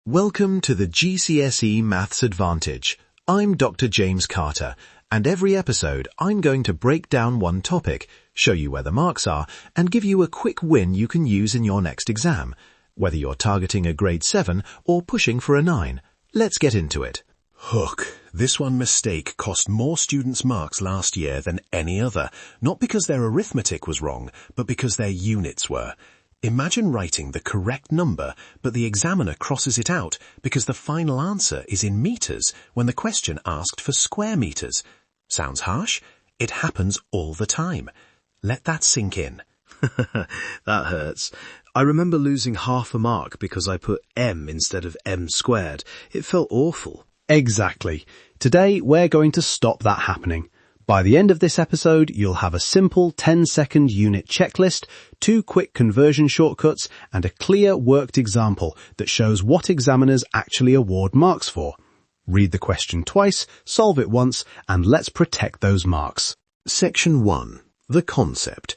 Welcome to the GCSE Maths Advantage. I'm Dr. James Carter, and every episode I'm going to break down one topic, show you where the marks are, and give you a quick win you can use in your next exam, whether you're targeting a grade 7 or pushing for a 9. Let's get into it. Hook. This one mistake cost more students marks last year than any other, not because their arithmetic was wrong, but because their units were. Imagine writing the correct number, but the examiner crosses it out because the final answer is in meters when the question asked for square meters. Sounds harsh? It happens all the time. Let that sink in. That hurts. I remember losing half a mark because I put m instead of m squared. It felt awful. Exactly. Today we're going to stop that happening. By the end of this episode, you'll have a simple 10-second unit checklist, 2 quick conversion shortcuts, and a clear worked example that shows what examiners actually award marks for. Read the question twice, solve it once, and let's protect those marks. Section 1. The concept.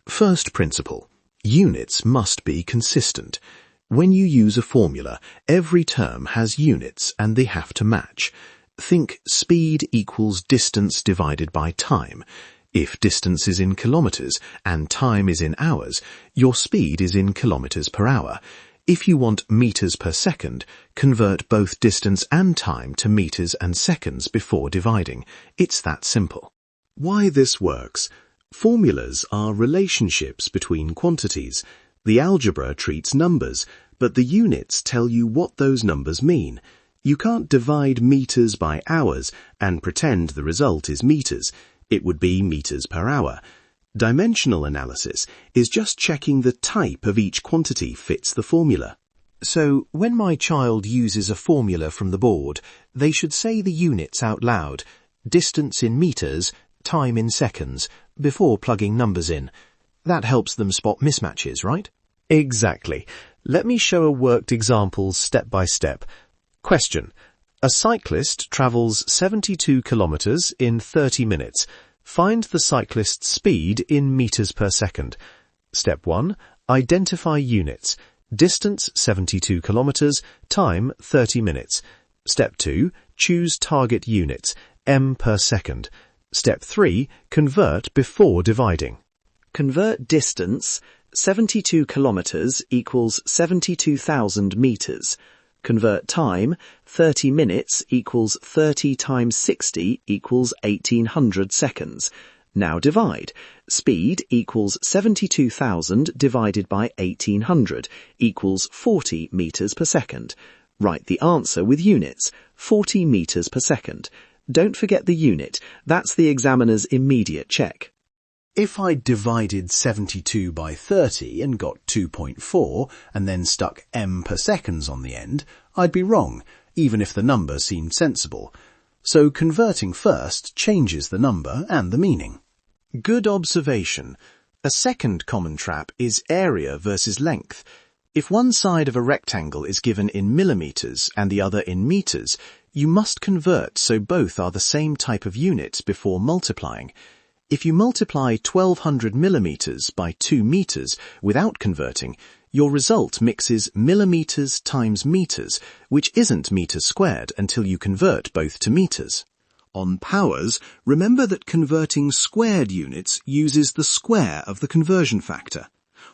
First principle. Units must be consistent. When you use a formula, every term has units and they have to match. Think speed equals distance divided by time. If distance is in kilometers and time is in hours, your speed is in kilometers per hour. If you want meters per second, convert both distance and time to meters and seconds before dividing. It's that simple. Why this works? Formulas are relationships between quantities. The algebra treats numbers, but the units tell you what those numbers mean. You can't divide meters by hours and pretend the result is meters. It would be meters per hour. Dimensional analysis is just checking the type of each quantity fits the formula. So, when my child uses a formula from the board, they should say the units out loud, distance in meters, time in seconds, before plugging numbers in. That helps them spot mismatches, right? Exactly. Let me show a worked example step by step. Question. A cyclist travels 72 kilometers in 30 minutes. Find the cyclist's speed in meters per second. Step 1. Identify units. Distance 72 kilometers, time 30 minutes. Step 2. Choose target units, m per second. Step 3. Convert before dividing. Convert distance. 72 kilometers equals 72,000 meters. Convert time, 30 minutes equals 30 times 60 equals 1800 seconds. Now divide. Speed equals 72,000 divided by 1800 equals 40 meters per second. Write the answer with units, 40 meters per second. Don't forget the unit. That's the examiner's immediate check. If I divided 72 by 30 and got 2.4 and then stuck m per seconds on the end, I'd be wrong, even if the number seemed sensible. So converting first changes the number and the meaning. Good observation. A second common trap is area versus length. If one side of a rectangle is given in millimeters and the other in meters, you must convert so both are the same type of unit before multiplying. If you multiply 1200 millimeters by 2 meters without converting, your result mixes millimeters times meters, which isn't meters squared until you convert both to meters. On powers, remember that converting squared units uses the square of the conversion factor.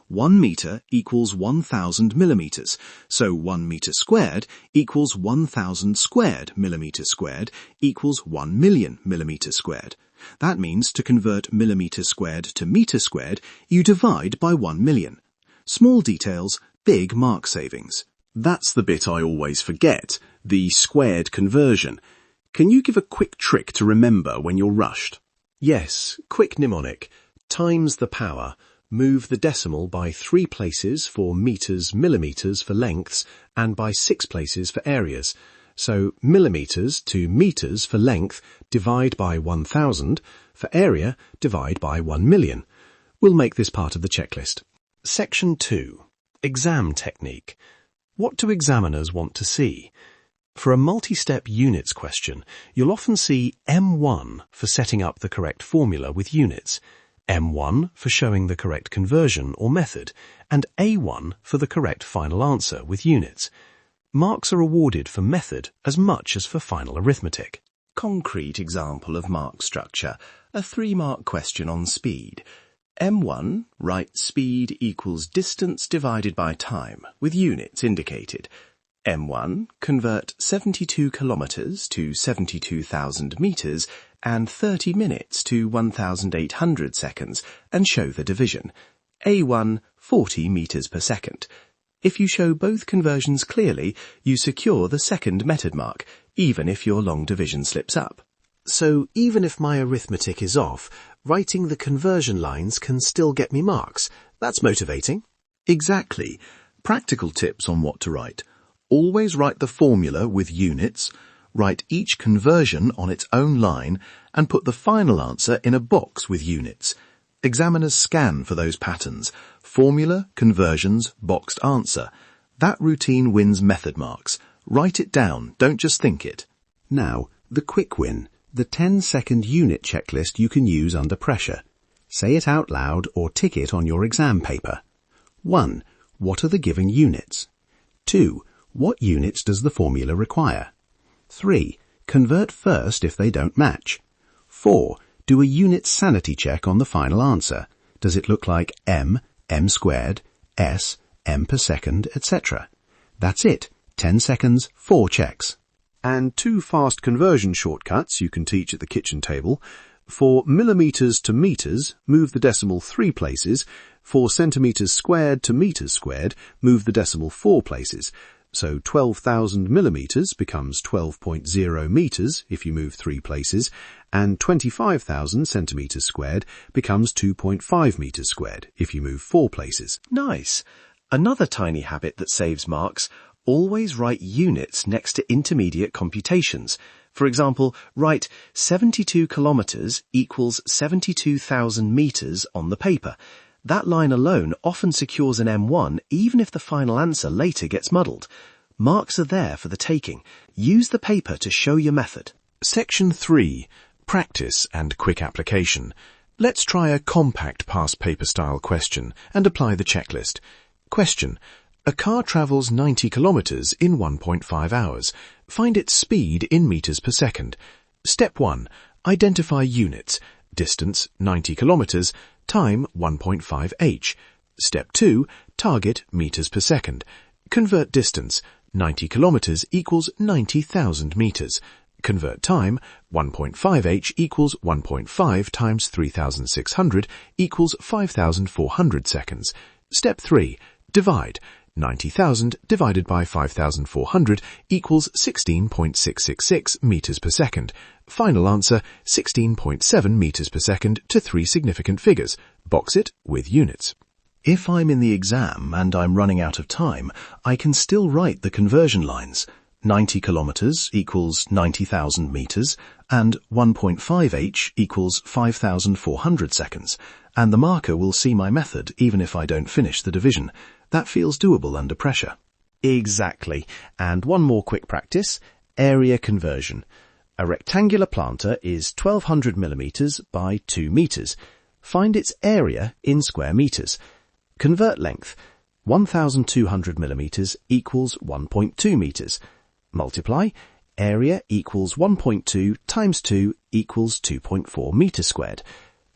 1 meter equals 1000 millimeters, so 1 meter squared equals 1000 squared millimeters squared equals 1 million millimeters squared. That means to convert millimeter squared to meter squared, you divide by 1 million. Small details, big mark savings. That's the bit I always forget, the squared conversion. Can you give a quick trick to remember when you're rushed? Yes, quick mnemonic. Times the power. Move the decimal by 3 places for meters, millimeters for lengths, and by 6 places for areas. So millimeters to meters for length, divide by 1000, for area, divide by 1 million. We'll make this part of the checklist. Section 2. Exam technique. What do examiners want to see? For a multi-step units question, you'll often see M1 for setting up the correct formula with units, M1 for showing the correct conversion or method, and A1 for the correct final answer with units. Marks are awarded for method as much as for final arithmetic. Concrete example of mark structure, a 3-mark question on speed. M1, write speed equals distance divided by time, with units indicated. M1, convert 72 kilometers to 72,000 meters and 30 minutes to 1,800 seconds, and show the division. A1, 40 meters per second. If you show both conversions clearly, you secure the second method mark, even if your long division slips up. So even if my arithmetic is off, writing the conversion lines can still get me marks. That's motivating. Exactly. Practical tips on what to write. Always write the formula with units, write each conversion on its own line, and put the final answer in a box with units. Examiners scan for those patterns. Formula, conversions, boxed answer. That routine wins method marks. Write it down, don't just think it. Now, the quick win, the 10-second unit checklist you can use under pressure. Say it out loud or tick it on your exam paper. 1. What are the given units? 2. What units does the formula require? 3. Convert first if they don't match. 4. Do a unit sanity check on the final answer. Does it look like m, m squared, s, m per second, etc.? That's it. 10 seconds, 4 checks. And 2 fast conversion shortcuts you can teach at the kitchen table. For millimeters to meters, move the decimal 3 places. For centimeters squared to meters squared, move the decimal 4 places. So 12,000 millimeters becomes 12.0 meters if you move 3 places, and 25,000 centimeters squared becomes 2.5 meters squared if you move 4 places. Nice. Another tiny habit that saves marks: always write units next to intermediate computations. For example, write 72 kilometers equals 72,000 meters on the paper. That line alone often secures an M1 even if the final answer later gets muddled. Marks are there for the taking. Use the paper to show your method. Section 3. Practice and quick application. Let's try a compact past paper style question and apply the checklist. Question. A car travels 90 kilometers in 1.5 hours. Find its speed in meters per second. Step 1. Identify units. Distance 90 kilometers. Time 1.5 h. Step 2. Target meters per second. Convert distance. 90 kilometers equals 90,000 meters. Convert time. 1.5 h equals 1.5 times 3,600 equals 5,400 seconds. Step 3. Divide. 90,000 divided by 5,400 equals 16.666 meters per second. Final answer, 16.7 meters per second to 3 significant figures. Box it with units. If I'm in the exam and I'm running out of time, I can still write the conversion lines. 90 kilometers equals 90,000 meters, and 1.5 h equals 5,400 seconds, and the marker will see my method even if I don't finish the division. That feels doable under pressure. Exactly. And one more quick practice. Area conversion. A rectangular planter is 1200 millimeters by 2 meters. Find its area in square meters. Convert length. 1200 millimeters equals 1.2 meters. Multiply. Area equals 1.2 times 2 equals 2.4 meters squared.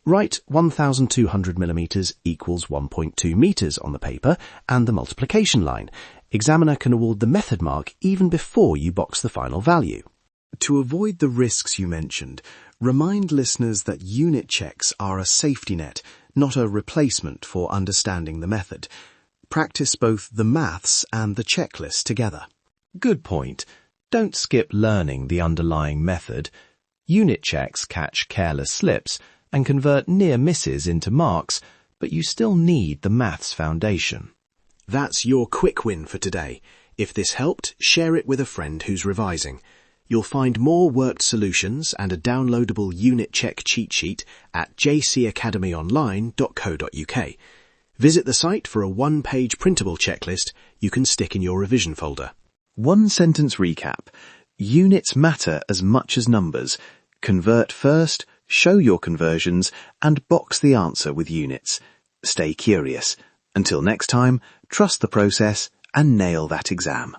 Write 1200 millimeters equals 1.2 meters on the paper and the multiplication line. Examiner can award the method mark even before you box the final value. To avoid the risks you mentioned, remind listeners that unit checks are a safety net, not a replacement for understanding the method. Practice both the maths and the checklist together. Good point. Don't skip learning the underlying method. Unit checks catch careless slips and convert near misses into marks, but you still need the maths foundation. That's your quick win for today. If this helped, share it with a friend who's revising. You'll find more worked solutions and a downloadable unit check cheat sheet at jcacademyonline.co.uk. Visit the site for a 1-page printable checklist you can stick in your revision folder. 1-sentence recap. Units matter as much as numbers. Convert first, show your conversions, and box the answer with units. Stay curious. Until next time, trust the process and nail that exam.